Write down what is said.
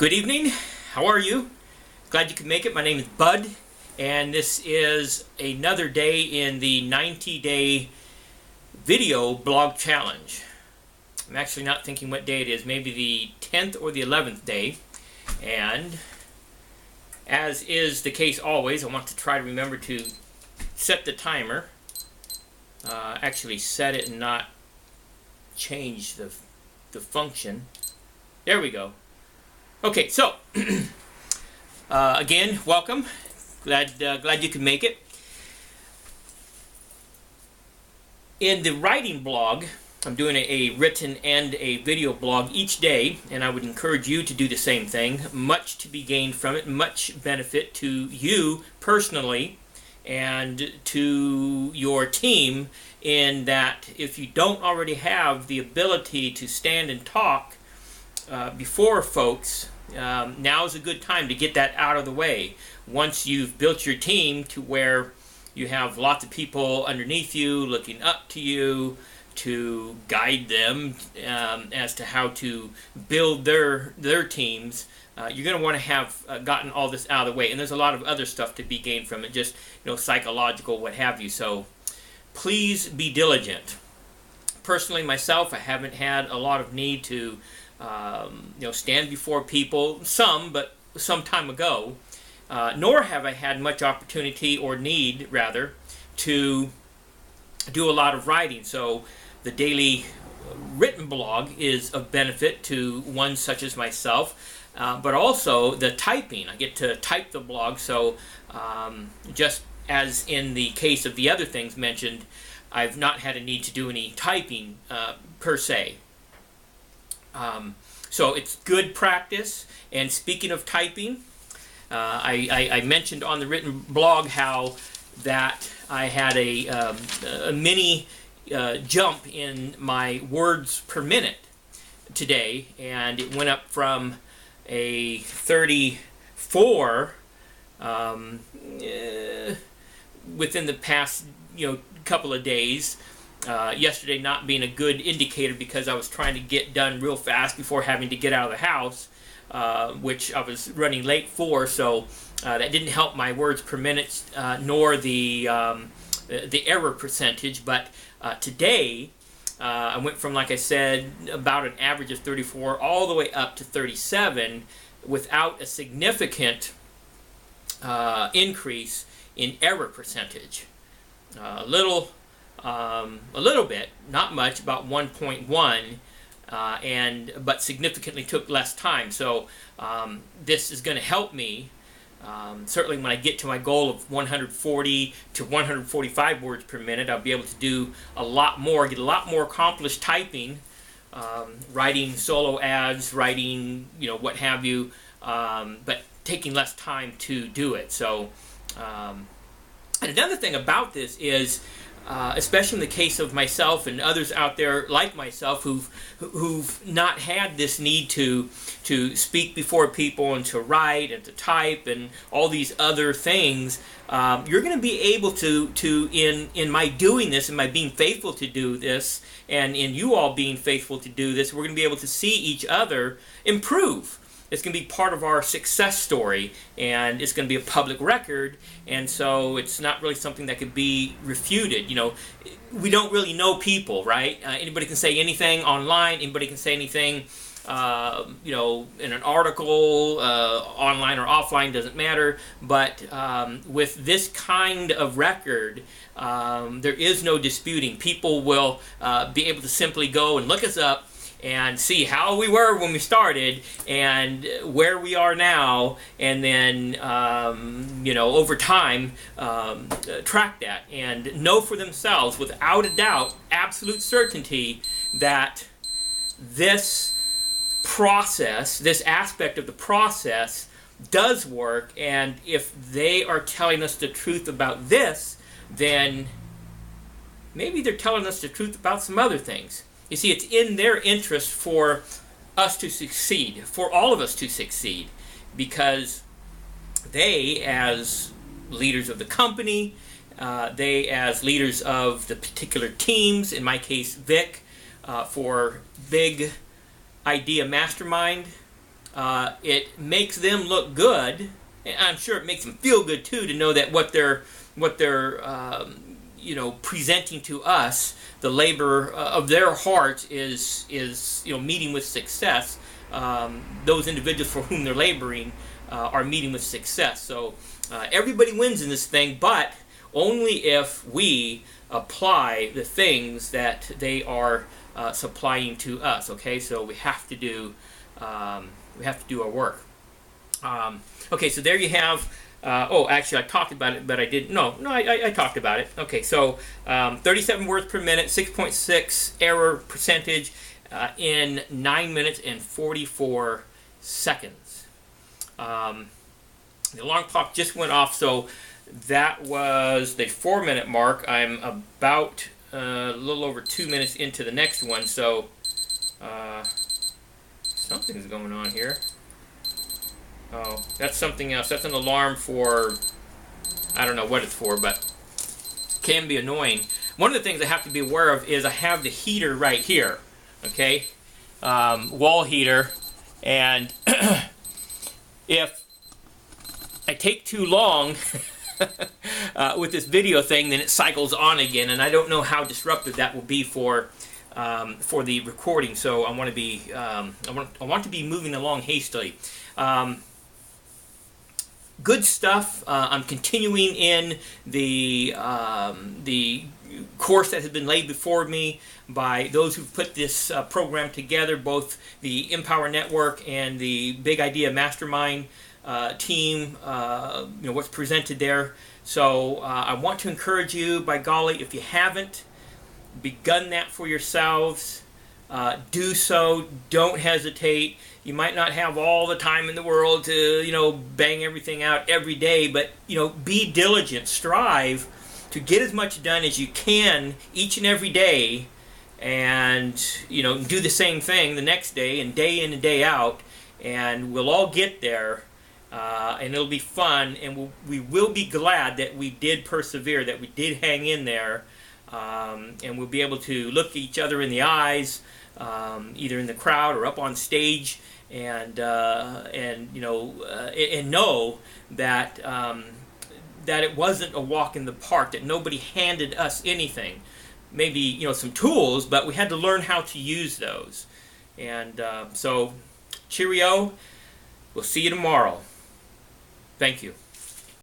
Good evening. How are you? Glad you could make it. My name is Bud, and this is another day in the 90-day video blog challenge. I'm actually not thinking what day it is. Maybe the 10th or the 11th day. And as is the case always, I want to try to remember to set the timer. Actually set it and not change the function. There we go. Okay, so again, welcome. Glad you could make it. In the writing blog, I'm doing a written and a video blog each day, and I would encourage you to do the same thing. Much to be gained from it, much benefit to you personally and to your team, in that if you don't already have the ability to stand and talk before folks, now is a good time to get that out of the way. Once you've built your team to where you have lots of people underneath you looking up to you to guide them as to how to build their teams, you're going to want to have gotten all this out of the way. And there's a lot of other stuff to be gained from it, just psychological, what have you. So please be diligent. Personally, myself, I haven't had a lot of need to stand before people, but some time ago, nor have I had much opportunity or need, rather, to do a lot of writing. So the daily written blog is of benefit to one such as myself, but also the typing. I get to type the blog, so just as in the case of the other things mentioned, I've not had a need to do any typing per se. So it's good practice. And speaking of typing, I mentioned on the written blog how that I had a mini jump in my words per minute today, and it went up from a 34 within the past couple of days. Yesterday not being a good indicator because I was trying to get done real fast before having to get out of the house, which I was running late for, so that didn't help my words per minute nor the error percentage. But today I went from, like I said, about an average of 34 all the way up to 37 without a significant increase in error percentage. A little bit, not much, about 1.1, but significantly took less time. So this is going to help me. Certainly when I get to my goal of 140 to 145 words per minute, I'll be able to do a lot more, get a lot more accomplished typing, writing solo ads, writing, what have you, but taking less time to do it. So, and another thing about this is, especially in the case of myself and others out there like myself who've not had this need to speak before people and to write and to type and all these other things, you're going to be able to in my doing this and my being faithful to do this, and in you all being faithful to do this, we're going to be able to see each other improve. It's going to be part of our success story, and it's going to be a public record, and so it's not really something that could be refuted. We don't really know people, right? Anybody can say anything online. Anybody can say anything, in an article, online or offline, doesn't matter. But with this kind of record, there is no disputing. People will be able to simply go and look us up and see how we were when we started and where we are now, and then over time track that and know for themselves without a doubt, absolute certainty, that this process, this aspect of the process does work. And if they are telling us the truth about this, then maybe they're telling us the truth about some other things. You see, it's in their interest for us to succeed, for all of us to succeed, because they, as leaders of the company, they as leaders of the particular teams, in my case Vic, for Big Idea Mastermind, it makes them look good. And I'm sure it makes them feel good too to know that what they're presenting to us, the labor of their heart is meeting with success. Those individuals for whom they're laboring are meeting with success. So everybody wins in this thing, but only if we apply the things that they are supplying to us. Okay, so we have to do our work. Okay, so there you have. Oh, actually, I talked about it, but I didn't. No, I talked about it. Okay, so 37 words per minute, 6.6 error percentage in 9 minutes and 44 seconds. The alarm clock just went off, so that was the 4-minute mark. I'm about a little over 2 minutes into the next one, so something's going on here. Oh, that's something else. That's an alarm for, I don't know what it's for, but can be annoying. One of the things I have to be aware of is I have the heater right here, okay? Wall heater, and if I take too long with this video thing, then it cycles on again, and I don't know how disruptive that will be for the recording. So I want to be I want to be moving along hastily. Good stuff. I'm continuing in the course that has been laid before me by those who've put this program together, both the Empower Network and the Big Idea Mastermind team. What's presented there. So I want to encourage you, by golly, if you haven't begun that for yourselves, do so. Don't hesitate. You might not have all the time in the world to, bang everything out every day, but, be diligent. Strive to get as much done as you can each and every day, and, do the same thing the next day and day in and day out, and we'll all get there, and it'll be fun, and we will be glad that we did persevere, that we did hang in there, and we'll be able to look each other in the eyes, either in the crowd or up on stage, and know that that it wasn't a walk in the park, that nobody handed us anything. Maybe some tools, but we had to learn how to use those. And so cheerio. We'll see you tomorrow. Thank you.